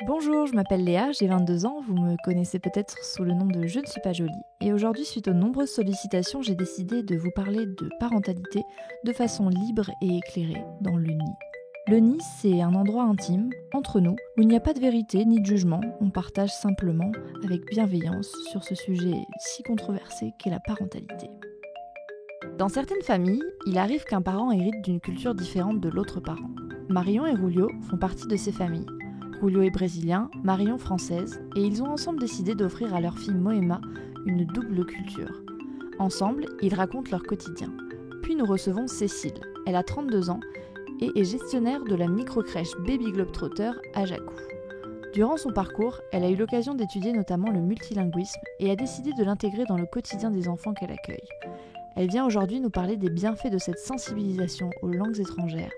Bonjour, je m'appelle Léa, j'ai 22 ans, vous me connaissez peut-être sous le nom de Je ne suis pas jolie. Et aujourd'hui, suite aux nombreuses sollicitations, j'ai décidé de vous parler de parentalité de façon libre et éclairée dans le nid. Le nid, c'est un endroit intime, entre nous, où il n'y a pas de vérité ni de jugement, on partage simplement, avec bienveillance, sur ce sujet si controversé qu'est la parentalité. Dans certaines familles, il arrive qu'un parent hérite d'une culture différente de l'autre parent. Marion et Julio font partie de ces familles. Julio est brésilien, Marion française, et ils ont ensemble décidé d'offrir à leur fille Moema une double culture. Ensemble, ils racontent leur quotidien. Puis nous recevons Cécile. Elle a 32 ans et est gestionnaire de la microcrèche Baby Globetrotter à Jacou. Durant son parcours, elle a eu l'occasion d'étudier notamment le multilinguisme et a décidé de l'intégrer dans le quotidien des enfants qu'elle accueille. Elle vient aujourd'hui nous parler des bienfaits de cette sensibilisation aux langues étrangères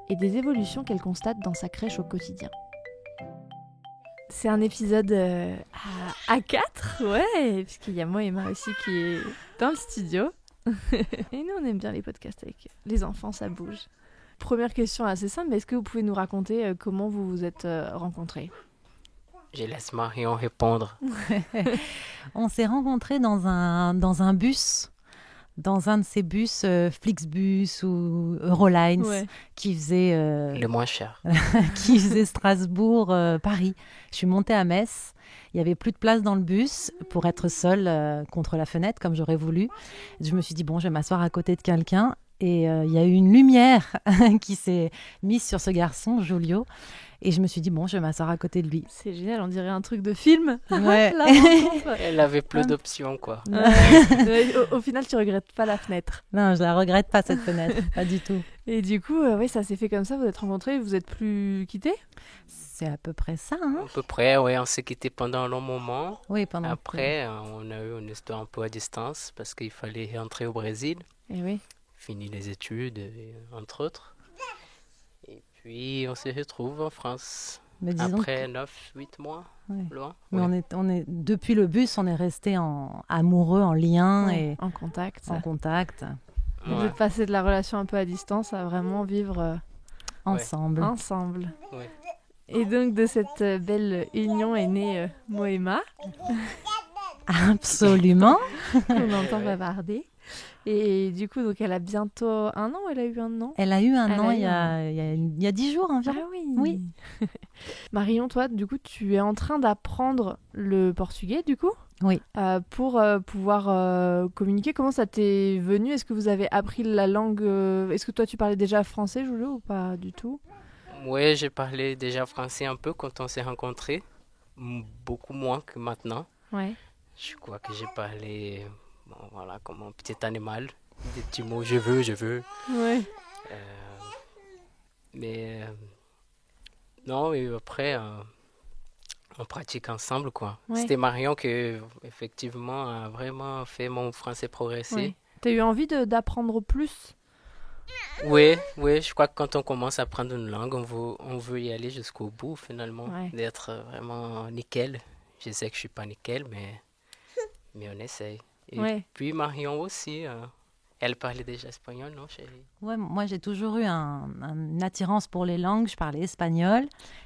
et des évolutions qu'elle constate dans sa crèche au quotidien. C'est un épisode à 4, ouais, puisqu'il y a moi et Emma aussi qui est dans le studio. Et nous, on aime bien les podcasts avec les enfants, ça bouge. Première question assez simple, mais est-ce que vous pouvez nous raconter comment vous vous êtes rencontrés ? Je laisse Marion répondre. On s'est rencontrés dans un bus, dans un de ces bus Flixbus ou Eurolines, Ouais. qui faisait Le moins cher. qui faisait Strasbourg-Paris. Je suis montée à Metz. Il n'y avait plus de place dans le bus pour être seule contre la fenêtre, comme j'aurais voulu. Je me suis dit, bon, je vais m'asseoir à côté de quelqu'un. Et il y a eu une lumière qui s'est mise sur ce garçon, Julio. Et je me suis dit, bon, je vais m'asseoir à côté de lui. C'est génial, on dirait un truc de film. Ouais. La rencontre. Elle avait plus d'options, quoi. Ouais. Au final, tu regrettes pas la fenêtre. Non, je la regrette pas, cette fenêtre. Pas du tout. Et du coup, oui, ça s'est fait comme ça, vous êtes rencontrés, vous êtes plus quittés ? C'est à peu près ça, hein? À peu près, ouais, on s'est quittés pendant un long moment. Oui, pendant Après, on a eu une histoire un peu à distance parce qu'il fallait rentrer au Brésil, Eh oui. finir les études, entre autres. Et puis, on se retrouve en France. Mais disons Après 9-8 mois, Ouais. loin. Mais Ouais. on est depuis le bus, on est restés amoureux, en lien Ouais, et en contact. en contact Vous Ouais. êtes passé de la relation un peu à distance à vraiment vivre ensemble. ensemble. Ouais. Et donc de cette belle union est née Moema, Absolument. qu'on entend Ouais. bavarder. Et du coup, donc elle a bientôt un an, elle a eu un an. Elle a eu un Elle an a eu il y a 10 jours environ. Ah oui. Oui. Marion, toi, du coup, tu es en train d'apprendre le portugais, du coup Oui. pour pouvoir communiquer. Comment ça t'est venu ? Est-ce que vous avez appris la langue Est-ce que toi, tu parlais déjà français, Julio, ou pas du tout ? Ouais, j'ai parlé déjà français un peu quand on s'est rencontrés. Beaucoup moins que maintenant. Ouais. Je crois que j'ai parlé, bon, voilà, comme un petit animal. Des petits mots, je veux. Ouais. Mais non, et après, on pratique ensemble, quoi. Ouais. C'était Marion qui, effectivement, a vraiment fait mon français progresser. Ouais. T'as eu envie d'apprendre plus ? Oui, je crois que quand on commence à apprendre une langue, on veut y aller jusqu'au bout, finalement, Ouais. d'être vraiment nickel. Je sais que je suis pas nickel, mais on essaye. Et Ouais. puis Marion aussi, elle parlait déjà espagnol, non, chérie? Ouais, moi, j'ai toujours eu une attirance pour les langues. Je parlais espagnol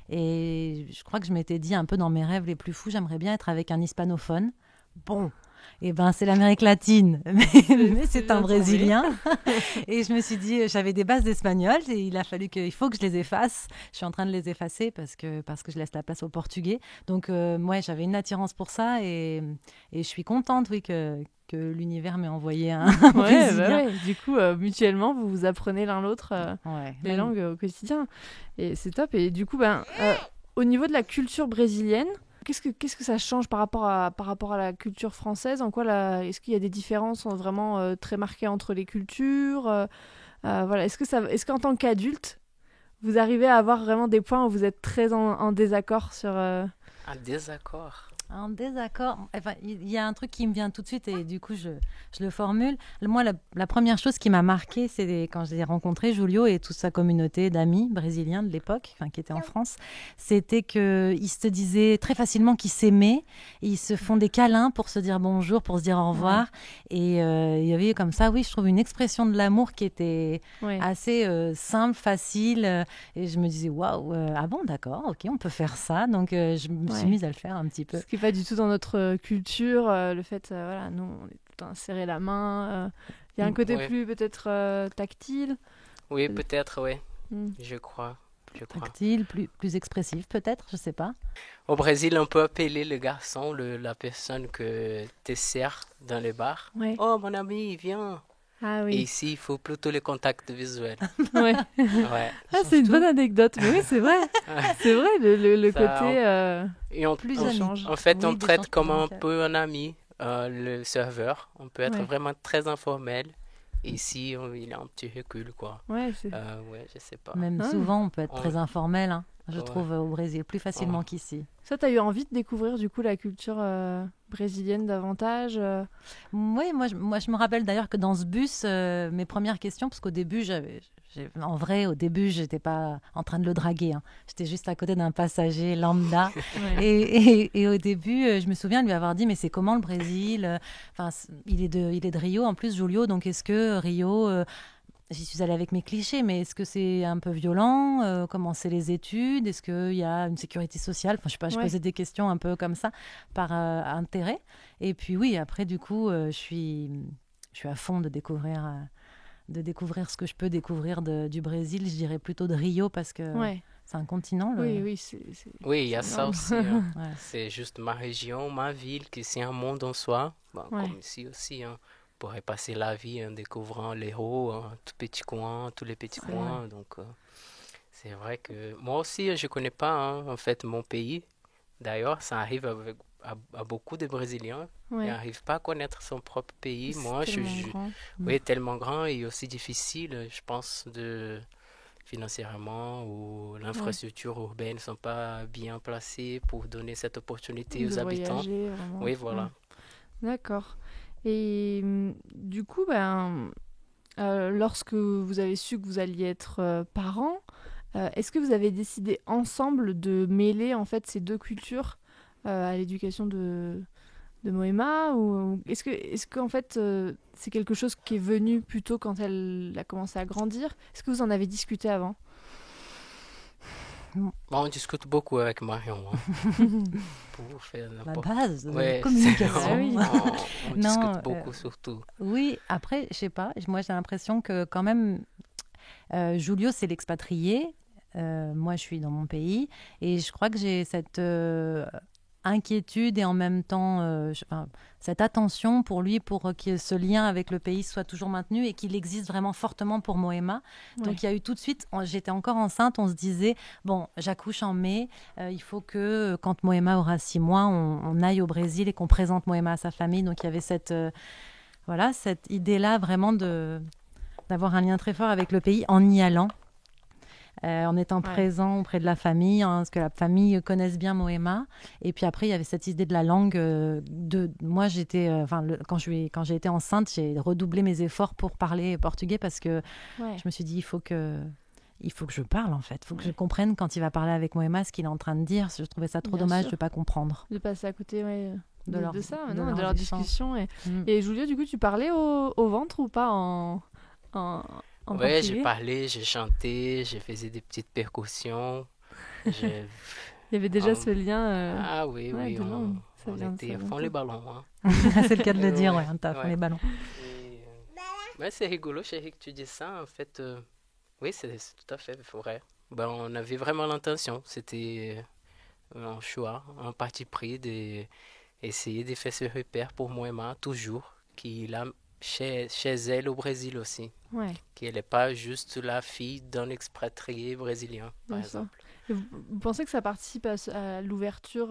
et je crois que je m'étais dit un peu dans mes rêves les plus fous, j'aimerais bien être avec un hispanophone. Bon, et ben c'est l'Amérique latine, mais c'est bien un tombé. Brésilien. Et je me suis dit, j'avais des bases d'espagnol et il faut que je les efface. Je suis en train de les effacer parce que je laisse la place au portugais. Donc, moi, j'avais une attirance pour ça et je suis contente, oui, que l'univers m'ait envoyé un Ouais, Brésilien. ouais. Du coup, mutuellement, vous vous apprenez l'un l'autre Ouais. les langues au quotidien. Et c'est top. Et du coup, au niveau de la culture brésilienne, qu'est-ce que ça change par rapport à la culture française ? En quoi est-ce qu'il y a des différences vraiment très marquées entre les cultures ? Voilà. Est-ce qu'en tant qu'adulte, vous arrivez à avoir vraiment des points où vous êtes très en désaccord sur... Un désaccord. En désaccord, enfin, il y a un truc qui me vient tout de suite et du coup, je le formule. Moi, la première chose qui m'a marquée, c'est quand j'ai rencontré Julio et toute sa communauté d'amis brésiliens de l'époque, qui étaient en France, c'était qu'ils se disaient très facilement qu'ils s'aimaient, et ils se font des câlins pour se dire bonjour, pour se dire au revoir. Ouais. Et il y avait comme ça, oui, je trouve une expression de l'amour qui était assez simple, facile. Et je me disais, waouh, ah bon, d'accord, ok, on peut faire ça. Donc, je me suis mise à le faire un petit peu. Ce qui n'est pas du tout dans notre culture, le fait, voilà, nous, on est tout le temps serré la main. Il y a un côté plus peut-être tactile. Oui, peut-être, oui. Je crois. Tactile, plus expressif peut-être, je sais pas. Au Brésil, on peut appeler le garçon, la personne que tu sers dans les bars. Ouais. Oh, mon ami, viens. Ah oui. Et ici, il faut plutôt les contacts visuels. Ouais. Ah, c'est une bonne anecdote. Mais oui, c'est vrai. C'est vrai, le côté et plus change. En fait, on traite comme un peu un ami le serveur. On peut être vraiment très informel. Et ici, il a un petit recul, quoi. Ouais, je sais pas. Même souvent, on peut être très informel, hein, je trouve, au Brésil, plus facilement qu'ici. Ça, tu as eu envie de découvrir, du coup, la culture brésilienne davantage Oui, moi, je me rappelle d'ailleurs que dans ce bus, mes premières questions, parce qu'au début, en vrai, au début, j'étais pas en train de le draguer. Hein. J'étais juste à côté d'un passager lambda. Et au début, je me souviens de lui avoir dit, mais c'est comment le Brésil? Enfin, il est de Rio, en plus, Julio. Donc, est-ce que Rio... J'y suis allée avec mes clichés, mais est-ce que c'est un peu violent? Comment c'est les études? Est-ce qu'il y a une sécurité sociale? Enfin, je sais pas, je posais des questions un peu comme ça, par intérêt. Et puis oui, après, du coup, je suis à fond de découvrir ce que je peux découvrir du Brésil. Je dirais plutôt de Rio, parce que c'est un continent. Oui, oui, il y a ça aussi. Hein. C'est juste ma région, ma ville, qui c'est un monde en soi. Bon, comme ici aussi, hein. On pourrait passer la vie en découvrant les hauts, tous les petits coins. Donc, c'est vrai que moi aussi, je ne connais pas en fait mon pays. D'ailleurs, ça arrive à beaucoup de Brésiliens. Ils n'arrivent pas à connaître son propre pays. Moi, tellement grand et aussi difficile, je pense, financièrement, où l'infrastructure urbaine ne sont pas bien placées pour donner cette opportunité aux habitants. Vraiment. Oui, voilà. D'accord. Et du coup, lorsque vous avez su que vous alliez être parents, est-ce que vous avez décidé ensemble de mêler en fait ces deux cultures à l'éducation de Moëma, ou est-ce que en fait c'est quelque chose qui est venu plutôt quand elle a commencé à grandir? Est-ce que vous en avez discuté avant? Bon, on discute beaucoup avec Marion. Hein. Pour faire la base de la communication. On discute beaucoup surtout. Oui, après, je sais pas. Moi, j'ai l'impression que quand même, Julio, c'est l'expatrié. Moi, je suis dans mon pays. Et je crois que j'ai cette inquiétude et en même temps cette attention pour lui, pour que ce lien avec le pays soit toujours maintenu et qu'il existe vraiment fortement pour Moëma. Donc il y a eu tout de suite, j'étais encore enceinte, on se disait, bon, j'accouche en mai, il faut que quand Moëma aura 6 mois, on aille au Brésil et qu'on présente Moëma à sa famille. Donc il y avait cette idée-là vraiment d'avoir un lien très fort avec le pays en y allant. En étant présent auprès de la famille, parce que la famille connaisse bien Moëma. Et puis après, il y avait cette idée de la langue. Moi, quand j'ai été enceinte, j'ai redoublé mes efforts pour parler portugais, parce que je me suis dit, il faut que je parle, en fait. Il faut que je comprenne quand il va parler avec Moëma ce qu'il est en train de dire. Je trouvais ça trop dommage de ne pas comprendre. De passer à côté de leur discussion. Et Julio, du coup, tu parlais au ventre ou pas en Oui, j'ai parlé, j'ai chanté, j'ai fait des petites percussions. Il y avait déjà ce lien. Ah oui, on était à fond les ballons. Hein. C'est le cas de le dire, on était à fond les ballons. C'est rigolo, chérie, que tu dis ça. En fait, oui, c'est tout à fait vrai. On avait vraiment l'intention. C'était un choix, un parti pris d'essayer de faire ce repère pour Moëma, toujours, qu'il a chez elle au Brésil aussi. Qu'elle n'est pas juste la fille d'un expatrié brésilien, par exemple. Et vous pensez que ça participe à l'ouverture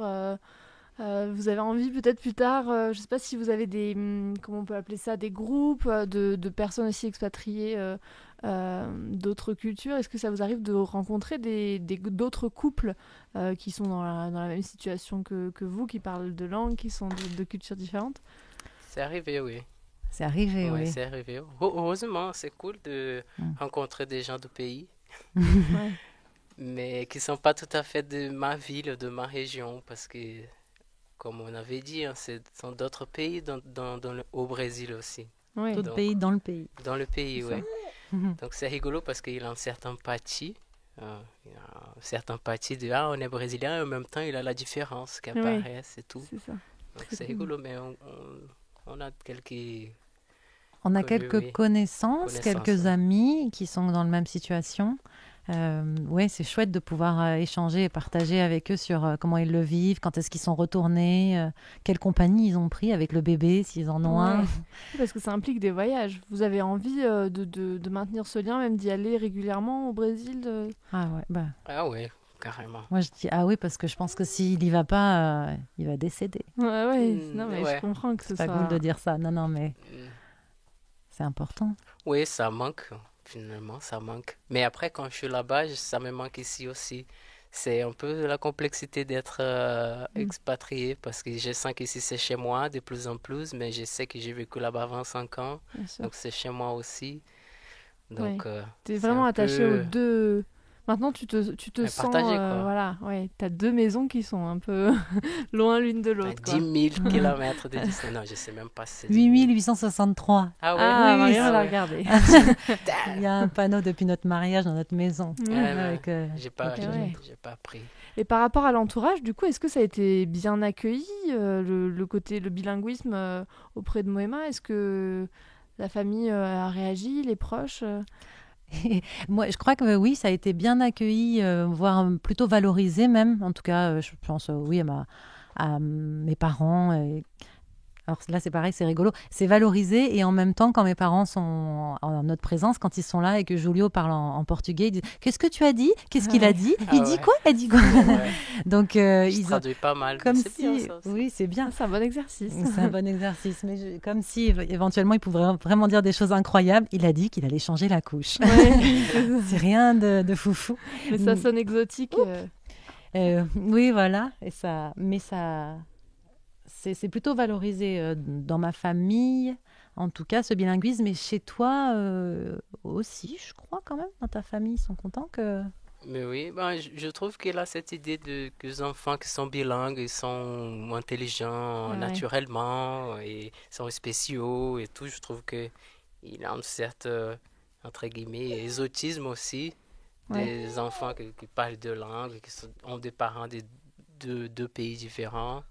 Vous avez envie peut-être plus tard, je ne sais pas si vous avez des, comment on peut appeler ça, des groupes de personnes aussi expatriées d'autres cultures. Est-ce que ça vous arrive de rencontrer d'autres couples qui sont dans la même situation que vous, qui parlent de langues, qui sont de cultures différentes? C'est arrivé, oui. C'est arrivé, Ouais, oui. c'est arrivé. Heureusement, c'est cool de rencontrer des gens du pays, Ouais. mais qui sont pas tout à fait de ma ville, de ma région, parce que, comme on avait dit, hein, ce sont d'autres pays au Brésil aussi. Ouais. D'autres Donc, pays dans le pays. dans le pays, C'est ça. oui. Donc c'est rigolo parce qu'il a un certain parti. Il a un certain parti de on est brésilien et en même temps il a la différence qui Oui. apparaît, c'est tout. C'est ça. Donc Très c'est cool. rigolo, mais on a quelques On a connu, quelques oui. connaissances, quelques ouais. amis qui sont dans la même situation. Ouais, c'est chouette de pouvoir échanger et partager avec eux sur comment ils le vivent, quand est-ce qu'ils sont retournés, quelle compagnie ils ont pris avec le bébé, s'ils en ont un. Ouais. Parce que ça implique des voyages. Vous avez envie de maintenir ce lien, même d'y aller régulièrement au Brésil Ah ouais, bah, Ah ouais, carrément. moi je dis ah oui parce que je pense que s'il y va pas, il va décéder. Ouais. Non, mais je Ouais. comprends que ce C'est pas soit... cool de dire ça. Non, non, mais Mm. c'est important. Oui, ça manque, finalement, ça manque. Mais après, quand je suis là-bas, ça me manque ici aussi. C'est un peu la complexité d'être Mm. expatrié parce que je sens qu'ici c'est chez moi de plus en plus, mais je sais que j'ai vécu là-bas 25 ans, Bien sûr. donc c'est chez moi aussi. Ouais. Donc, T'es c'est vraiment un attaché aux peu deux... Maintenant, tu te sens... partagé, quoi. voilà, ouais. T'as deux maisons qui sont un peu loin l'une de À l'autre, 10 quoi. 000 kilomètres de distance. Non, je sais même pas si c'est 10 000. 8863. Ah ouais? Ah, Oui, Marion, oui, elle a ouais. regardé. Il y a un panneau depuis notre mariage dans notre maison. Ouais. Ouais, Avec, J'ai pas, Ok, j'ai ouais. j'ai pas pris. Et par rapport à l'entourage, du coup, est-ce que ça a été bien accueilli, le bilinguisme auprès de Moema? Est-ce que la famille a réagi, les proches Moi, je crois que oui, ça a été bien accueilli, voire plutôt valorisé même. En tout cas, je pense oui à mes parents. Alors là, c'est pareil, c'est rigolo. C'est valorisé et en même temps, quand mes parents sont en notre présence, quand ils sont là et que Julio parle en portugais, ils disent qu'est-ce que tu as dit? Qu'est-ce qu'il a dit? Ah Il dit ouais. quoi? Elle dit quoi? Ouais. Donc, Je ils ont traduis pas mal, mais comme c'est bien si, ça aussi. oui, c'est bien. Ah, c'est un bon exercice. C'est un bon exercice, mais comme si éventuellement il pouvait vraiment dire des choses incroyables. Il a dit qu'il allait changer la couche. Ouais. C'est rien de foufou. Mais ça sonne exotique. Oui, voilà. Mais c'est plutôt valorisé dans ma famille, en tout cas, ce bilinguisme. Et chez toi aussi, je crois quand même, dans ta famille, ils sont contents que... Mais oui, ben, je trouve qu'il a cette idée que les enfants qui sont bilingues, ils sont intelligents Ouais. naturellement et sont spéciaux et tout. Je trouve que il a une certaine, entre guillemets, exotisme aussi. Ouais. Des enfants qui parlent deux langues, ont des parents de deux pays différents.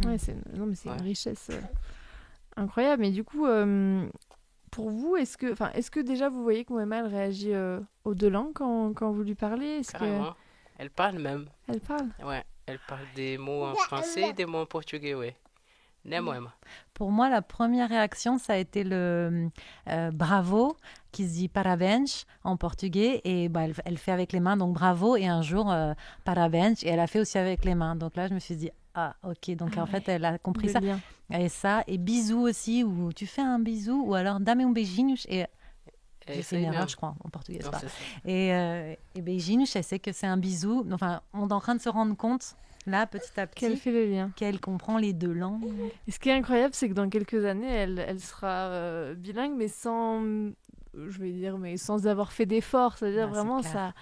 Ouais, non, mais c'est Ouais. une richesse incroyable. Mais du coup, pour vous, est-ce que déjà vous voyez que Moema elle réagit aux deux langues quand vous lui parlez? Est-ce Carrément. Elle parle même. qu'elle parle? Ouais, elle parle des mots en français et des mots en portugais, ouais. Nem Emma. Pour moi, la première réaction, ça a été le bravo, qui se dit parabéns en portugais. Et bah, elle fait avec les mains, donc bravo. Et un jour, parabéns. Et elle a fait aussi avec les mains. Donc là, je me suis dit, ah, ok. Donc Ah en fait, ouais. elle a compris Le ça. lien. Et ça, et bisous aussi, où tu fais un bisou, ou alors dame um beijinho. Et j'ai fait une erreur, je crois, en portugais. Non, c'est pas. c'est ça. Et beijinho, elle sait que c'est un bisou. Enfin, on est en train de se rendre compte, là, petit à Qu'elle petit, fait le lien. qu'elle comprend les deux langues. Et ce qui est incroyable, c'est que dans quelques années, elle sera bilingue, mais sans avoir fait d'efforts. C'est-à-dire Bah, c'est vraiment, clair. ça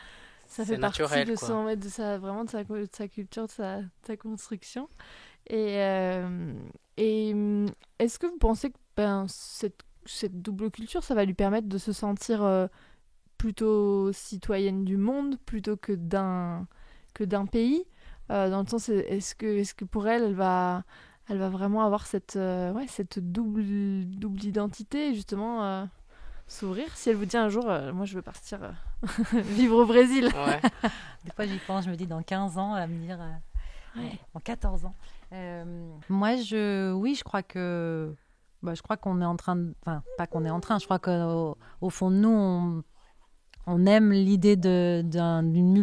C'est fait partie naturel, de quoi. vraiment de sa culture, de sa construction. Et est-ce que vous pensez que cette double culture, ça va lui permettre de se sentir plutôt citoyenne du monde plutôt que d'un pays? Dans le sens, est-ce que pour elle, elle va vraiment avoir cette double identité, et justement s'ouvrir? Si elle vous dit un jour, moi je veux partir vivre au Brésil. Ouais. Des fois, j'y pense, je me dis dans 15 ans, elle va me dire, Ouais. en 14 ans. Moi, je crois que... je crois qu'on est en train de... Enfin, pas qu'on est en train, je crois qu'au fond de nous, on aime l'idée d'une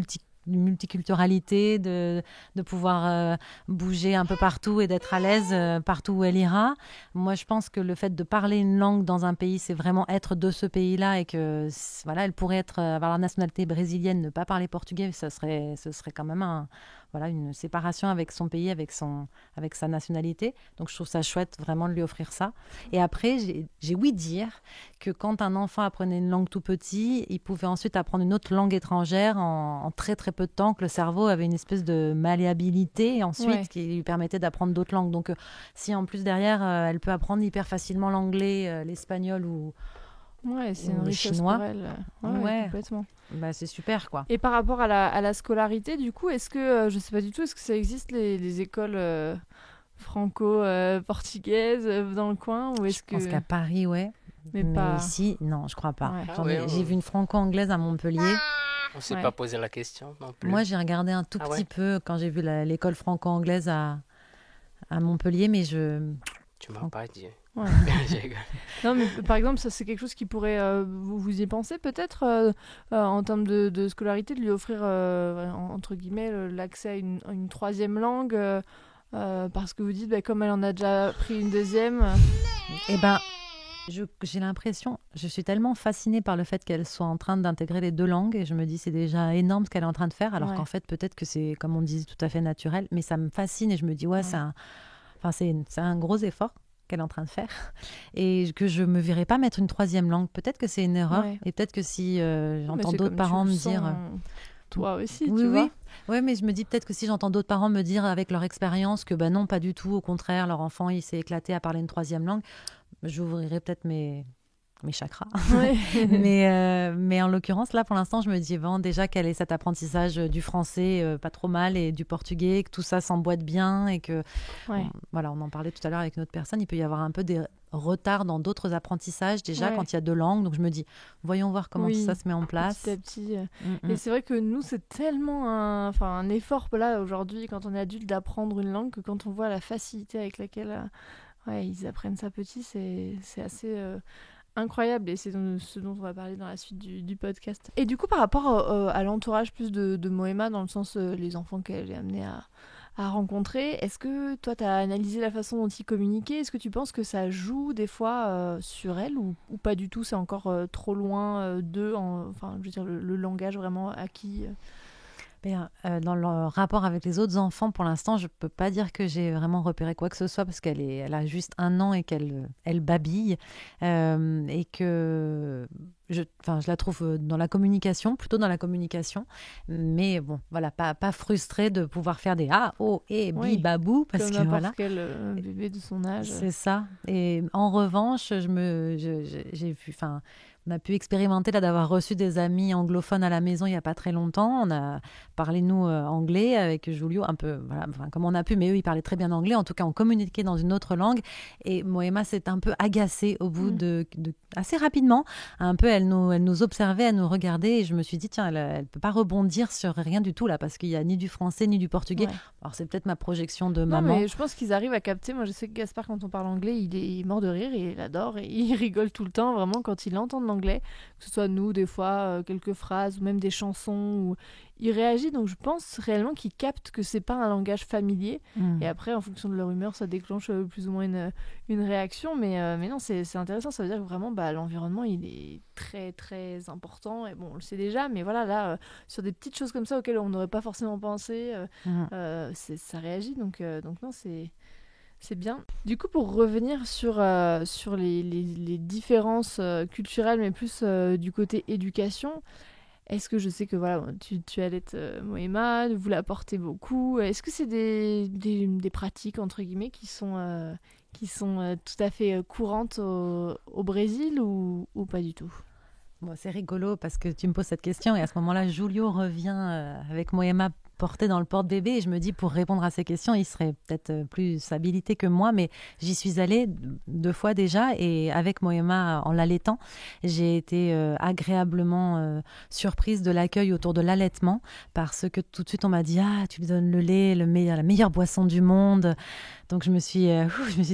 multiculturalité, de pouvoir bouger un peu partout et d'être à l'aise partout où elle ira. Moi, je pense que le fait de parler une langue dans un pays, c'est vraiment être de ce pays-là et que voilà, elle pourrait avoir la nationalité brésilienne, ne pas parler portugais, ce serait quand même une séparation avec son pays, avec sa nationalité. Donc, je trouve ça chouette vraiment de lui offrir ça. Et après, j'ai ouï dire que quand un enfant apprenait une langue tout petit, il pouvait ensuite apprendre une autre langue étrangère en très très peu de temps, que le cerveau avait une espèce de malléabilité ensuite qui lui permettait d'apprendre d'autres langues. Donc, si en plus derrière, elle peut apprendre hyper facilement l'anglais, l'espagnol ou c'est une richesse chinois. pour elle. Complètement. Bah, c'est super, quoi. Et par rapport à la scolarité, du coup, est-ce que, je sais pas du tout, est-ce que ça existe les écoles franco-portugaises dans le coin ou est-ce Je pense qu'à Paris, mais pas ici, non, je crois pas. J'ai vu une franco-anglaise à Montpellier. On ne s'est pas posé la question non plus. Moi, j'ai regardé un tout petit peu quand j'ai vu l'école franco-anglaise à Montpellier, mais Tu m'as pas dit. Non, mais par exemple, ça c'est quelque chose qui pourrait vous y pensez peut-être en termes de scolarité, de lui offrir entre guillemets l'accès à une troisième langue parce que vous dites comme elle en a déjà pris une deuxième. J'ai l'impression, je suis tellement fascinée par le fait qu'elle soit en train d'intégrer les deux langues et je me dis c'est déjà énorme ce qu'elle est en train de faire alors qu'en fait peut-être que c'est comme on disait tout à fait naturel, mais ça me fascine et je me dis c'est un gros effort qu'elle est en train de faire et que je me verrais pas mettre une troisième langue. Peut-être que c'est une erreur et peut-être que si j'entends d'autres parents me dire... Toi aussi, tu vois. Oui, mais je me dis peut-être que si j'entends d'autres parents me dire avec leur expérience que non, pas du tout, au contraire, leur enfant il s'est éclaté à parler une troisième langue, j'ouvrirai peut-être mes chakras. Mais en l'occurrence, là, pour l'instant, je me dis déjà qu'elle ait cet apprentissage du français pas trop mal et du portugais, que tout ça s'emboîte bien et que, on en parlait tout à l'heure avec une autre personne, il peut y avoir un peu des retards dans d'autres apprentissages déjà quand il y a deux langues. Donc, je me dis, voyons voir comment ça se met en place. Petit à petit. Et c'est vrai que nous, c'est tellement un effort là, aujourd'hui, quand on est adulte, d'apprendre une langue que quand on voit la facilité avec laquelle ils apprennent ça petit, c'est assez... incroyable et c'est ce dont on va parler dans la suite du podcast. Et du coup par rapport à l'entourage plus de Moëma dans le sens les enfants qu'elle est amenée à rencontrer, est-ce que toi tu as analysé la façon dont ils communiquaient? Est-ce que tu penses que ça joue des fois sur elle ou pas du tout, c'est encore trop loin d'eux, enfin je veux dire le langage vraiment acquis dans le rapport avec les autres enfants, pour l'instant, je ne peux pas dire que j'ai vraiment repéré quoi que ce soit parce elle a juste 1 an et qu'elle babille et que je la trouve plutôt dans la communication, mais bon, voilà, pas frustrée de pouvoir faire des ah, oh, et bi, babou, parce comme que n'importe quel bébé de son âge. C'est ça. Et en revanche, j'ai vu, on a pu expérimenter d'avoir reçu des amis anglophones à la maison il n'y a pas très longtemps. On a parlé, nous, anglais avec Julio, un peu, comme on a pu, mais eux, ils parlaient très bien anglais. En tout cas, on communiquait dans une autre langue. Et Moëma s'est un peu agacée au bout de assez rapidement. Un peu, elle nous observait, elle nous regardait. Et je me suis dit, tiens, elle ne peut pas rebondir sur rien du tout, là, parce qu'il n'y a ni du français, ni du portugais. Alors, c'est peut-être ma projection de maman. Non, mais je pense qu'ils arrivent à capter. Moi, je sais que Gaspard, quand on parle anglais, il est mort de rire et il adore. Et il rigole tout le temps, vraiment, quand il entend l'anglais, que ce soit nous des fois quelques phrases ou même des chansons où il réagit, donc je pense réellement qu'il capte que c'est pas un langage familier et après en fonction de leur humeur ça déclenche plus ou moins une réaction mais non c'est intéressant, ça veut dire que vraiment l'environnement il est très très important et bon on le sait déjà mais voilà là sur des petites choses comme ça auxquelles on n'aurait pas forcément pensé ça réagit donc non c'est bien. Du coup, pour revenir sur les différences culturelles, mais plus du côté éducation, est-ce que je sais que voilà, tu allaites Moëma, vous la portez beaucoup. Est-ce que c'est des pratiques, entre guillemets, qui sont tout à fait courantes au Brésil ou pas du tout? Bon, c'est rigolo parce que tu me poses cette question et à ce moment-là, Julio revient avec Moëma porté dans le porte-bébé et je me dis pour répondre à ces questions, il serait peut-être plus habilité que moi, mais j'y suis allée 2 fois déjà et avec Moëma en l'allaitant, j'ai été agréablement surprise de l'accueil autour de l'allaitement parce que tout de suite on m'a dit « Ah, tu lui donnes le lait, la meilleure boisson du monde ». Donc je me suis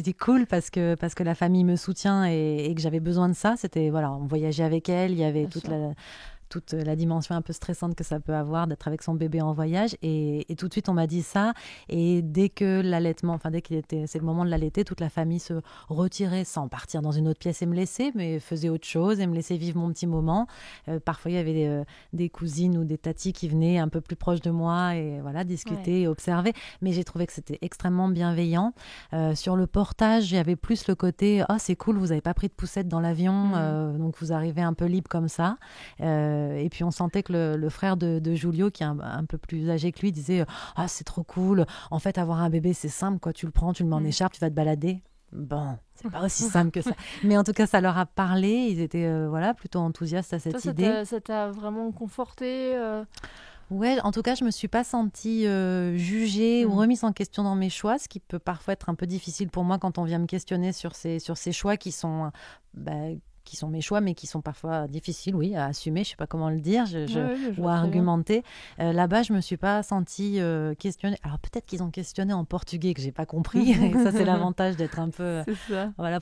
dit cool parce que la famille me soutient et que j'avais besoin de ça. C'était voilà, on voyageait avec elle, il y avait toute la dimension un peu stressante que ça peut avoir d'être avec son bébé en voyage. Et tout de suite, on m'a dit ça. Et dès que l'allaitement, enfin, c'est le moment de l'allaiter, toute la famille se retirait sans partir dans une autre pièce et me laisser, mais faisait autre chose et me laissait vivre mon petit moment. Parfois, il y avait des cousines ou des tatis qui venaient un peu plus proches de moi et voilà, discuter et observer. Mais j'ai trouvé que c'était extrêmement bienveillant. Sur le portage, il y avait plus le côté « Ah, c'est cool, vous n'avez pas pris de poussette dans l'avion, donc vous arrivez un peu libre comme ça. » Et puis on sentait que le frère de Julio, qui est un peu plus âgé que lui, disait « Ah, c'est trop cool. En fait, avoir un bébé, c'est simple, quoi. Tu le prends, tu le mets en écharpe, tu vas te balader. » Bon, c'est pas aussi simple que ça. Mais en tout cas, ça leur a parlé. Ils étaient plutôt enthousiastes à cette idée. Ça t'a vraiment conforté Ouais, en tout cas, je me suis pas sentie jugée ou remise en question dans mes choix, ce qui peut parfois être un peu difficile pour moi quand on vient me questionner sur ces choix qui sont mes choix, mais qui sont parfois difficiles, oui, à assumer, je sais pas comment le dire, ou à argumenter. Là-bas, je me suis pas sentie questionnée. Alors peut-être qu'ils ont questionné en portugais que j'ai pas compris. Et ça, c'est l'avantage d'être un peu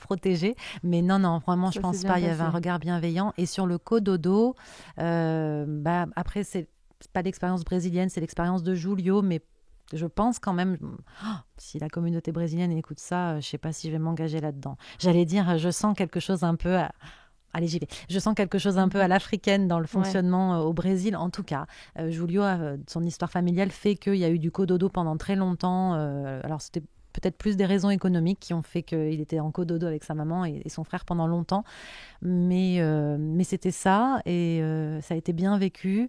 protégée. Mais non, vraiment, je pense pas. Il y avait un regard bienveillant. Et sur le cododo, après, c'est pas l'expérience brésilienne, c'est l'expérience de Julio, mais je pense quand même, si la communauté brésilienne écoute ça, je sais pas si je vais m'engager là-dedans. J'allais dire, je sens quelque chose un peu allez, j'y vais. Je sens quelque chose un peu à l'africaine dans le fonctionnement au Brésil. En tout cas, Julio, son histoire familiale fait qu'il y a eu du cododo pendant très longtemps. Alors, c'était peut-être plus des raisons économiques qui ont fait qu'il était en cododo avec sa maman et son frère pendant longtemps. Mais c'était ça et ça a été bien vécu.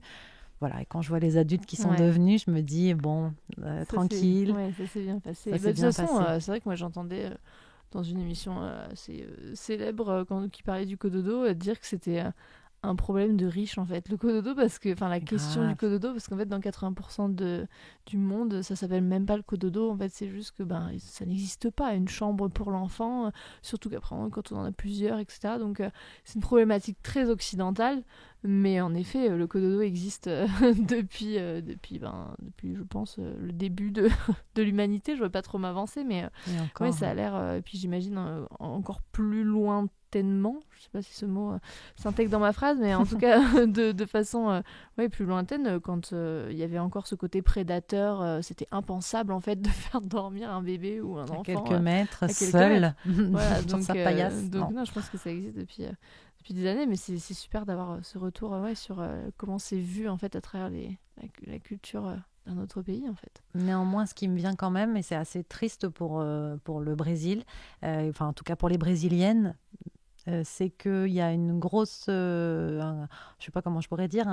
Voilà, et quand je vois les adultes qui sont devenus, je me dis, bon, tranquille. Ça s'est bien passé. De toute façon, c'est vrai que moi j'entendais dans une émission assez célèbre qui parlait du cododo dire que c'était un problème de riches en fait. Le cododo, parce que, enfin la question du cododo, parce qu'en fait dans 80% du monde, ça s'appelle même pas le cododo. En fait, c'est juste que ça n'existe pas une chambre pour l'enfant, surtout qu'après quand on en a plusieurs, etc. Donc c'est une problématique très occidentale. Mais en effet, le cododo existe depuis, je pense, le début de l'humanité. Je ne veux pas trop m'avancer, mais ça a l'air, et puis j'imagine encore plus lointainement, je ne sais pas si ce mot s'intègre dans ma phrase, mais en tout cas de façon plus lointaine, quand il y avait encore ce côté prédateur, c'était impensable en fait de faire dormir un bébé ou un enfant. Quelques mètres, seul, voilà, sur sa paillasse. Donc non, je pense que ça existe depuis des années, mais c'est super d'avoir ce retour sur comment c'est vu en fait à travers la culture d'un autre pays en fait. Néanmoins, ce qui me vient quand même, et c'est assez triste pour le Brésil, enfin en tout cas pour les Brésiliennes, c'est qu'il y a une grosse, je sais pas comment je pourrais dire,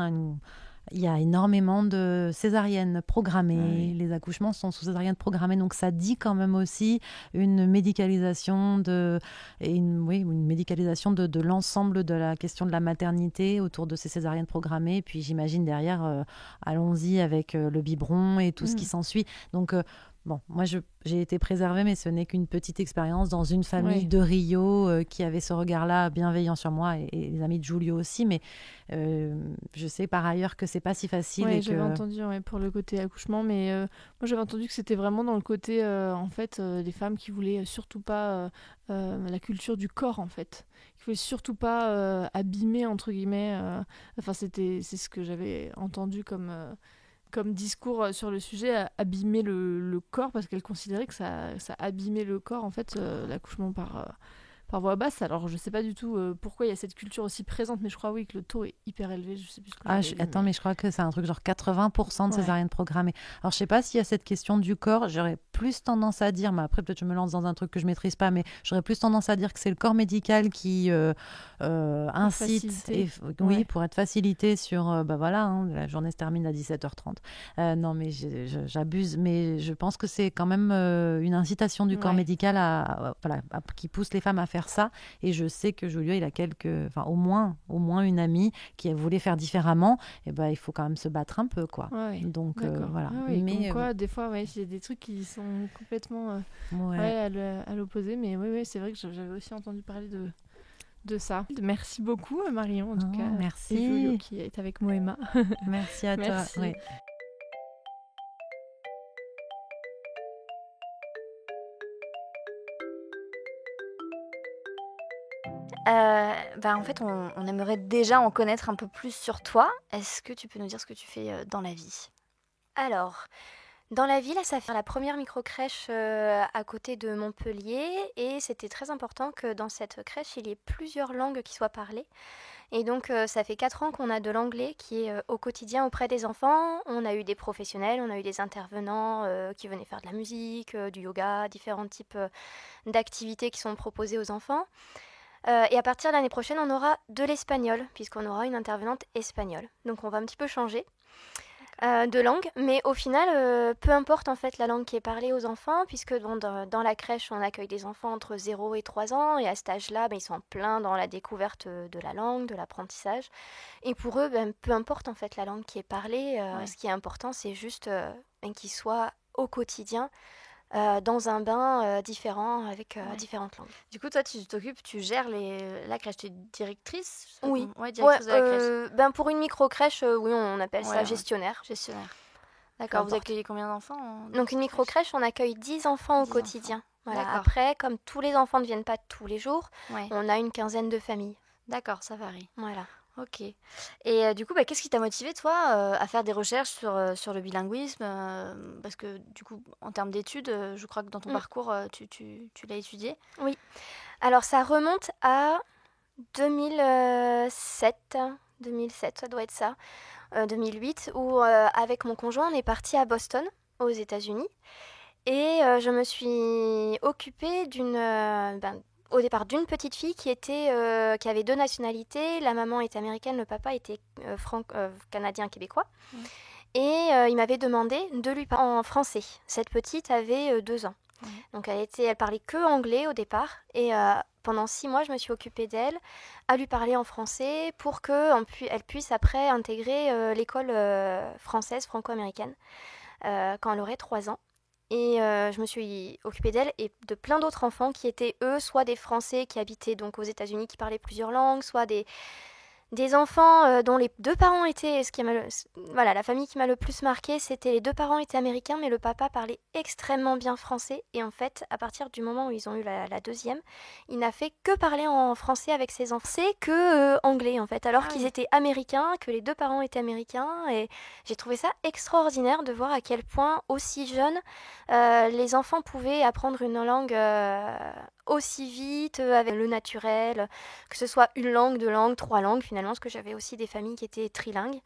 il y a énormément de césariennes programmées. Les accouchements sont sous césarienne programmée, donc ça dit quand même aussi une médicalisation une médicalisation de l'ensemble de la question de la maternité autour de ces césariennes programmées. Puis j'imagine derrière, allons-y avec le biberon et tout ce qui s'ensuit. Donc bon, moi j'ai été préservée, mais ce n'est qu'une petite expérience dans une famille de Rio qui avait ce regard-là bienveillant sur moi et les amis de Julio aussi. Mais je sais par ailleurs que c'est pas si facile. Oui, j'avais entendu pour le côté accouchement, mais moi j'avais entendu que c'était vraiment dans le côté en fait des femmes qui voulaient surtout pas la culture du corps en fait, qui voulaient surtout pas abîmer entre guillemets. Enfin c'est ce que j'avais entendu comme discours sur le sujet, abîmer le corps, parce qu'elle considérait que ça abîmait le corps, en fait, l'accouchement par voie basse. Alors, je sais pas du tout pourquoi il y a cette culture aussi présente, mais je crois, oui, que le taux est hyper élevé. Je sais plus ce que attends, mais je crois que c'est un truc genre 80% de césariennes programmées. Alors, je sais pas s'il y a cette question du corps. J'aurais plus tendance à dire, mais après, peut-être je me lance dans un truc que je maîtrise pas, mais j'aurais plus tendance à dire que c'est le corps médical qui incite, pour être facilité sur, la journée se termine à 17h30. Non, mais j'abuse, mais je pense que c'est quand même une incitation du corps médical qui pousse les femmes à faire ça. Et je sais que Julio, il a au moins une amie qui voulait faire différemment. Et il faut quand même se battre un peu, quoi. Donc voilà. Mais des fois, il y a des trucs qui sont complètement à l'opposé. Mais c'est vrai que j'avais aussi entendu parler de ça. Merci beaucoup, Marion, en tout cas. Merci. Et Julio qui est avec Moema. Merci à toi. Oui. En fait, on aimerait déjà en connaître un peu plus sur toi. Est-ce que tu peux nous dire ce que tu fais dans la vie ? Alors, dans la ville, ça fait la première microcrèche à côté de Montpellier et c'était très important que dans cette crèche, il y ait plusieurs langues qui soient parlées. Et donc, ça fait 4 ans qu'on a de l'anglais qui est au quotidien auprès des enfants. On a eu des professionnels, on a eu des intervenants qui venaient faire de la musique, du yoga, différents types d'activités qui sont proposées aux enfants. Et à partir de l'année prochaine, on aura de l'espagnol, puisqu'on aura une intervenante espagnole. Donc, on va un petit peu changer de langue, mais au final, peu importe en fait la langue qui est parlée aux enfants, puisque dans la crèche, on accueille des enfants entre 0 et 3 ans, et à cet âge-là, ils sont en plein dans la découverte de la langue, de l'apprentissage. Et pour eux, peu importe en fait la langue qui est parlée, ce qui est important, c'est juste qu'ils soient au quotidien dans un bain différent avec différentes langues. Du coup, toi, tu gères la crèche, tu es directrice ? Oui. Directrice de la crèche. Pour une micro-crèche, oui, on appelle ça gestionnaire. D'accord, vous accueillez combien d'enfants Donc une micro-crèche, on accueille 10 enfants au quotidien. Voilà. Après, comme tous les enfants ne viennent pas tous les jours, on a une quinzaine de familles. D'accord, ça varie. Voilà. Ok. Et du coup, qu'est-ce qui t'a motivé, toi, à faire des recherches sur le bilinguisme parce que, du coup, en termes d'études, je crois que dans ton parcours, tu l'as étudié. Oui. Alors, ça remonte à 2007. 2007, ça doit être ça. 2008, où, avec mon conjoint, on est parti à Boston, aux États-Unis. Et je me suis occupée au départ d'une petite fille qui avait 2 nationalités. La maman était américaine, le papa était canadien-québécois. Et il m'avait demandé de lui parler en français. Cette petite avait 2 ans. Donc elle parlait que anglais au départ. Et pendant 6 mois, je me suis occupée d'elle, à lui parler en français pour qu'elle puisse après intégrer l'école française franco-américaine quand elle aurait 3 ans. Et je me suis occupée d'elle et de plein d'autres enfants qui étaient, eux, soit des Français qui habitaient donc aux États-Unis, qui parlaient plusieurs langues, soit des enfants dont les 2 parents étaient... la famille qui m'a le plus marquée, c'était les 2 parents étaient américains, mais le papa parlait extrêmement bien français. Et en fait, à partir du moment où ils ont eu la deuxième, il n'a fait que parler en français avec ses enfants. C'est que anglais, en fait, alors qu'ils étaient américains, que les 2 parents étaient américains. Et j'ai trouvé ça extraordinaire de voir à quel point, aussi jeunes, les enfants pouvaient apprendre une langue... aussi vite, avec le naturel, que ce soit une langue, 2 langues, 3 langues finalement, parce que j'avais aussi des familles qui étaient trilingues.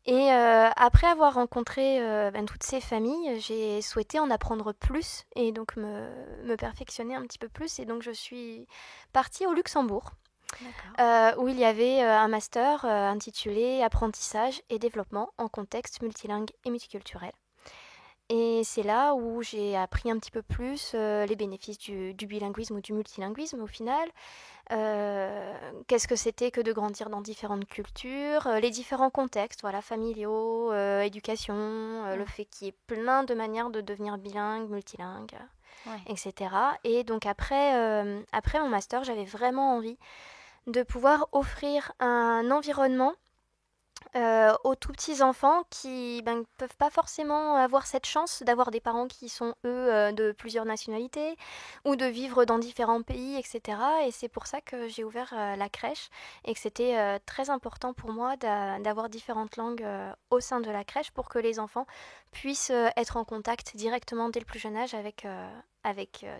Et après avoir rencontré toutes ces familles, j'ai souhaité en apprendre plus et donc me perfectionner un petit peu plus. Et donc je suis partie au Luxembourg, où il y avait un master intitulé Apprentissage et développement en contexte multilingue et multiculturel. Et c'est là où j'ai appris un petit peu plus les bénéfices du bilinguisme ou du multilinguisme au final. Qu'est-ce que c'était que de grandir dans différentes cultures, les différents contextes, familiaux, éducation, le fait qu'il y ait plein de manières de devenir bilingue, multilingue, etc. Et donc après mon master, j'avais vraiment envie de pouvoir offrir un environnement aux tout petits enfants qui ne peuvent pas forcément avoir cette chance d'avoir des parents qui sont, eux, de plusieurs nationalités ou de vivre dans différents pays, etc. Et c'est pour ça que j'ai ouvert la crèche et que c'était très important pour moi d'avoir différentes langues au sein de la crèche pour que les enfants puissent être en contact directement dès le plus jeune âge avec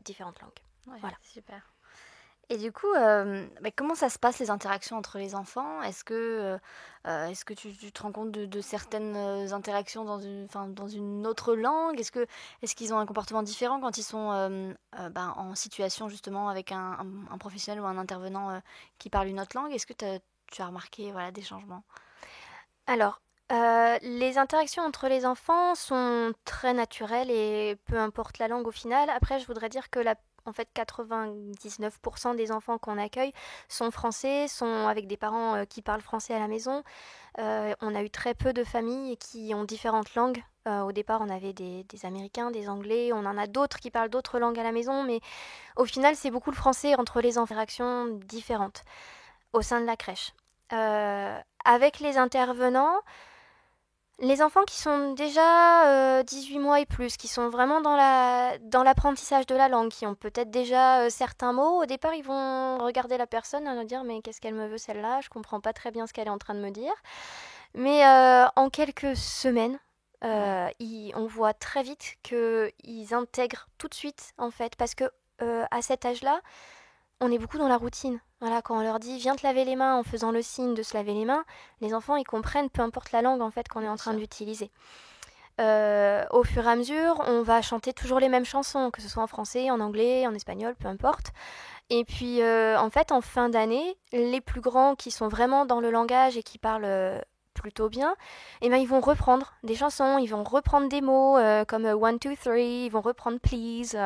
différentes langues. Voilà. Super. Et du coup, comment ça se passe les interactions entre les enfants ? Est-ce que tu te rends compte de certaines interactions dans une autre langue ? Est-ce qu'ils ont un comportement différent quand ils sont en situation justement avec un professionnel ou un intervenant qui parle une autre langue ? Est-ce que tu as remarqué des changements ? Alors, les interactions entre les enfants sont très naturelles et peu importe la langue au final. Après, je voudrais dire que en fait, 99% des enfants qu'on accueille sont français, sont avec des parents qui parlent français à la maison. On a eu très peu de familles qui ont différentes langues. Au départ, on avait des Américains, des Anglais, on en a d'autres qui parlent d'autres langues à la maison, mais au final, c'est beaucoup le français entre les interactions différentes au sein de la crèche. Avec les intervenants, Les enfants qui sont déjà 18 mois et plus, qui sont vraiment dans l'apprentissage de la langue, qui ont peut-être déjà certains mots, au départ ils vont regarder la personne et vont dire mais qu'est-ce qu'elle me veut celle-là, je comprends pas très bien ce qu'elle est en train de me dire. Mais en quelques semaines, on voit très vite qu'ils intègrent tout de suite en fait, parce que à cet âge-là, on est beaucoup dans la routine. Voilà, quand on leur dit viens te laver les mains en faisant le signe de se laver les mains, les enfants ils comprennent peu importe la langue en fait qu'on est en train d'utiliser. Au fur et à mesure, on va chanter toujours les mêmes chansons, que ce soit en français, en anglais, en espagnol, peu importe. Et puis en fait, en fin d'année, les plus grands qui sont vraiment dans le langage et qui parlent plutôt bien, eh ben, ils vont reprendre des chansons, ils vont reprendre des mots comme 1, 2, 3, ils vont reprendre please.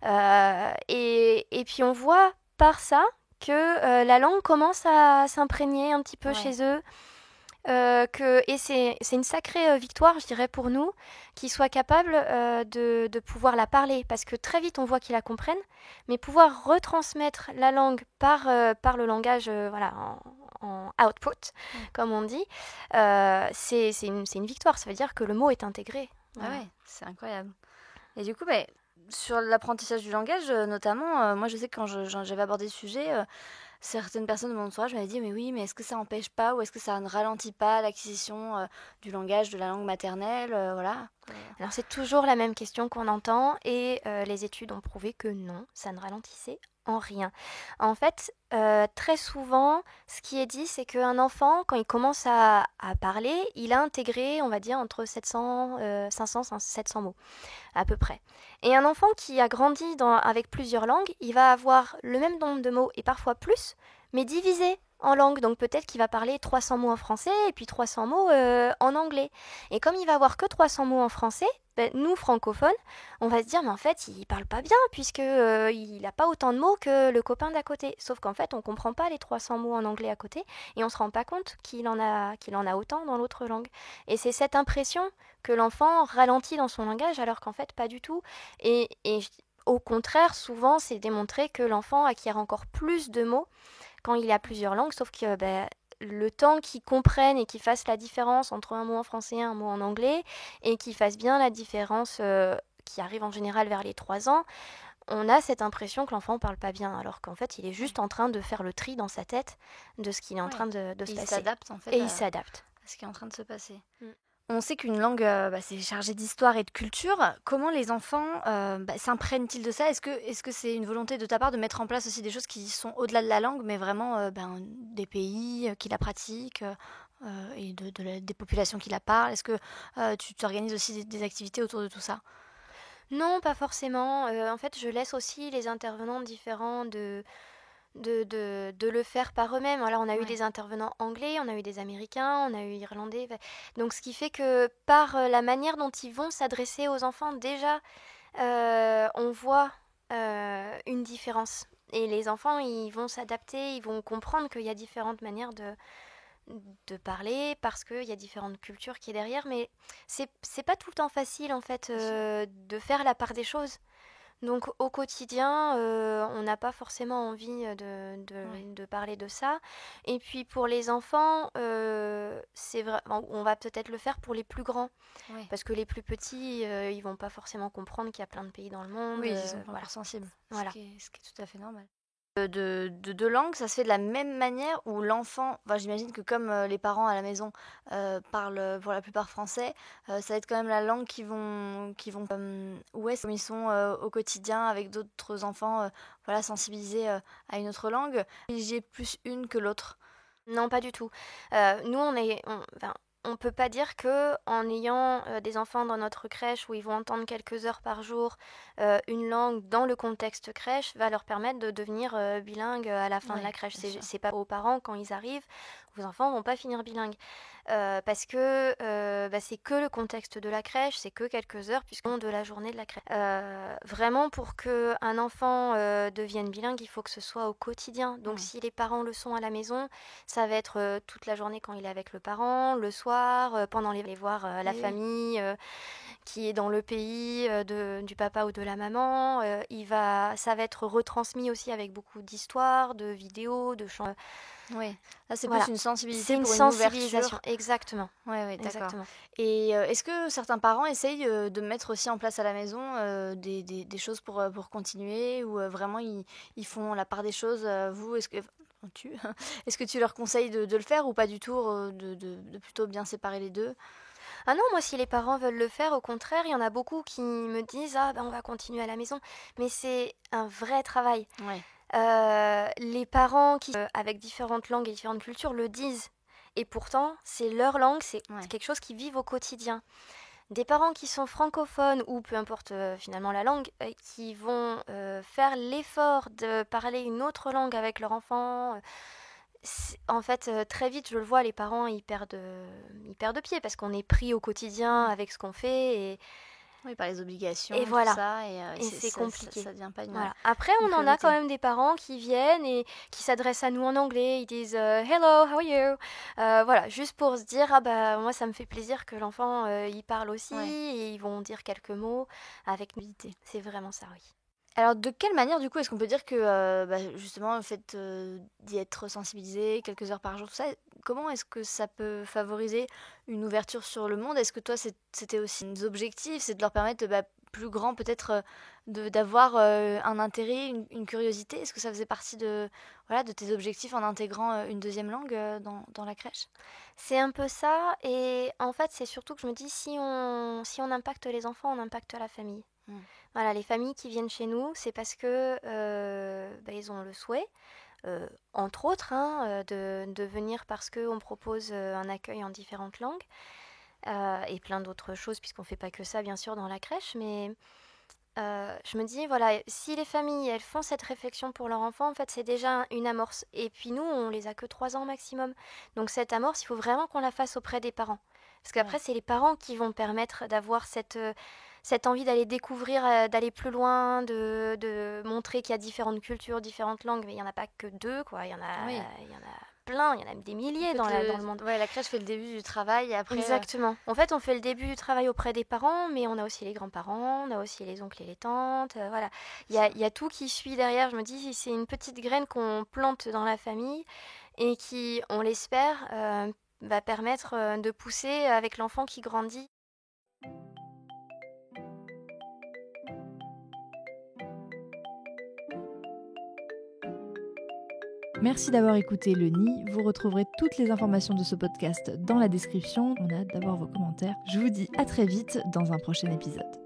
Et puis on voit par ça que la langue commence à s'imprégner un petit peu chez eux. Et c'est une sacrée victoire, je dirais, pour nous, qu'ils soient capables de pouvoir la parler. Parce que très vite, on voit qu'ils la comprennent, mais pouvoir retransmettre la langue par le langage voilà, en output, comme on dit, c'est une victoire. Ça veut dire que le mot est intégré. Voilà. Ah ouais, c'est incroyable. Et du coup, sur l'apprentissage du langage, notamment, moi je sais que quand j'avais abordé le sujet, certaines personnes de mon entourage m'avaient dit mais oui, mais est-ce que ça n'empêche pas ou est-ce que ça ne ralentit pas l'acquisition du langage, de la langue maternelle, voilà. Alors c'est toujours la même question qu'on entend et les études ont prouvé que non, ça ne ralentissait en rien. En fait, très souvent, ce qui est dit, c'est qu'un enfant, quand il commence à parler, il a intégré, on va dire, entre 500, 700 mots, à peu près. Et un enfant qui a grandi avec plusieurs langues, il va avoir le même nombre de mots, et parfois plus, mais divisé en langues. Donc peut-être qu'il va parler 300 mots en français et puis 300 mots en anglais. Et comme il va avoir que 300 mots en français, nous, francophones, on va se dire, mais en fait, il parle pas bien, puisque il n'a pas autant de mots que le copain d'à côté. Sauf qu'en fait, on comprend pas les 300 mots en anglais à côté, et on se rend pas compte qu'il en a autant dans l'autre langue. Et c'est cette impression que l'enfant ralentit dans son langage, alors qu'en fait, pas du tout. Et au contraire, souvent, c'est démontré que l'enfant acquiert encore plus de mots quand il a plusieurs langues, sauf que le temps qu'ils comprennent et qu'ils fassent la différence entre un mot en français et un mot en anglais, et qu'ils fassent bien la différence qui arrive en général vers les 3 ans, on a cette impression que l'enfant ne parle pas bien, alors qu'en fait, il est juste en train de faire le tri dans sa tête de ce qu'il est en train de se passer. Il s'adapte en fait. Et il s'adapte à ce qui est en train de se passer. On sait qu'une langue, c'est chargé d'histoire et de culture. Comment les enfants s'imprègnent-ils de ça ? Est-ce que c'est une volonté de ta part de mettre en place aussi des choses qui sont au-delà de la langue, mais vraiment des pays qui la pratiquent et des populations qui la parlent ? Est-ce que tu t'organises aussi des activités autour de tout ça ? Non, pas forcément. En fait, je laisse aussi les intervenants différents de le faire par eux-mêmes. Alors, on a eu des intervenants anglais, on a eu des américains, on a eu irlandais. Donc, ce qui fait que par la manière dont ils vont s'adresser aux enfants, déjà, on voit une différence. Et les enfants, ils vont s'adapter, ils vont comprendre qu'il y a différentes manières de parler parce qu'il y a différentes cultures qui est derrière. Mais c'est pas tout le temps facile, en fait, de faire la part des choses. Donc au quotidien, on n'a pas forcément envie de parler de ça. Et puis pour les enfants, c'est vrai, on va peut-être le faire pour les plus grands. Parce que les plus petits, ils vont pas forcément comprendre qu'il y a plein de pays dans le monde. Oui, ils sont pas encore sensibles. Voilà. Ce qui est tout à fait normal. De deux langues, ça se fait de la même manière où l'enfant, j'imagine que comme les parents à la maison parlent pour la plupart français, ça va être quand même la langue qui vont où est-ce comme ils sont au quotidien avec d'autres enfants, sensibilisés à une autre langue. J'ai plus une que l'autre. Non, pas du tout. Nous, on peut pas dire que en ayant des enfants dans notre crèche où ils vont entendre quelques heures par jour une langue dans le contexte crèche va leur permettre de devenir bilingue à la fin de la crèche. C'est pas aux parents quand ils arrivent, vos enfants vont pas finir bilingues. Parce que c'est que le contexte de la crèche, c'est que quelques heures puisqu'on de la journée de la crèche. Vraiment pour qu'un enfant devienne bilingue, il faut que ce soit au quotidien. Donc si les parents le sont à la maison, ça va être toute la journée quand il est avec le parent, le soir, pendant les voir la famille qui est dans le pays du papa ou de la maman. Ça va être retransmis aussi avec beaucoup d'histoires, de vidéos, de chants. Oui, là c'est Voilà. plus une sensibilité C'est une pour sensibilisation, ouverture. exactement. Ouais, d'accord. Exactement. Et est-ce que certains parents essayent de mettre aussi en place à la maison des choses pour continuer ou vraiment ils font la part des choses vous, est-ce que tu leur conseilles de le faire ou pas du tout, de plutôt bien séparer les deux? Ah non, moi, si les parents veulent le faire, au contraire, il y en a beaucoup qui me disent: «Ah, ben, on va continuer à la maison». Mais c'est un vrai travail. Ouais. Les parents qui, avec différentes langues et différentes cultures, le disent. Et pourtant, c'est leur langue, c'est Ouais. quelque chose qu'ils vivent au quotidien. Des parents qui sont francophones ou peu importe finalement la langue, qui vont faire l'effort de parler une autre langue avec leur enfant. En fait, très vite, je le vois, les parents, ils perdent pied parce qu'on est pris au quotidien avec ce qu'on fait. Oui, par les obligations, Et tout voilà. ça, et C'est compliqué. ça devient pas une, Voilà. Après, une on en a quand priorité. même des parents qui viennent et qui s'adressent à nous en anglais. Ils disent Hello, how are you? Voilà, juste pour se dire ah bah moi ça me fait plaisir que l'enfant il parle aussi et ils vont dire quelques mots avec nudité. C'est vraiment ça, oui. Alors, de quelle manière, du coup, est-ce qu'on peut dire que, justement, le fait d'y être sensibilisé quelques heures par jour, tout ça, comment est-ce que ça peut favoriser une ouverture sur le monde? Est-ce que toi, c'était aussi des objectifs, c'est de leur permettre, plus grand, peut-être, d'avoir un intérêt, une curiosité? Est-ce que ça faisait partie de tes objectifs en intégrant une deuxième langue dans la crèche? C'est un peu ça et en fait c'est surtout que je me dis si on impacte les enfants, on impacte la famille. Voilà, les familles qui viennent chez nous, c'est parce que ils ont le souhait, entre autres, de venir parce qu'on propose un accueil en différentes langues et plein d'autres choses, puisqu'on ne fait pas que ça, bien sûr, dans la crèche. Mais je me dis, voilà, si les familles, elles font cette réflexion pour leur enfant, en fait, c'est déjà une amorce. Et puis nous, on les a que 3 ans maximum. Donc cette amorce, il faut vraiment qu'on la fasse auprès des parents. Parce qu'après, c'est les parents qui vont permettre d'avoir cette envie d'aller découvrir, d'aller plus loin, de montrer qu'il y a différentes cultures, différentes langues, mais il n'y en a pas que 2, quoi. Il y en a plein, il y en a aussi des milliers dans le monde. Ouais, la crèche fait le début du travail et après... Exactement. En fait, on fait le début du travail auprès des parents, mais on a aussi les grands-parents, on a aussi les oncles et les tantes, voilà. Il y a tout qui suit derrière. Je me dis, c'est une petite graine qu'on plante dans la famille et qui, on l'espère, va permettre de pousser avec l'enfant qui grandit. Merci d'avoir écouté Le Nid. Vous retrouverez toutes les informations de ce podcast dans la description. On a hâte d'avoir vos commentaires. Je vous dis à très vite dans un prochain épisode.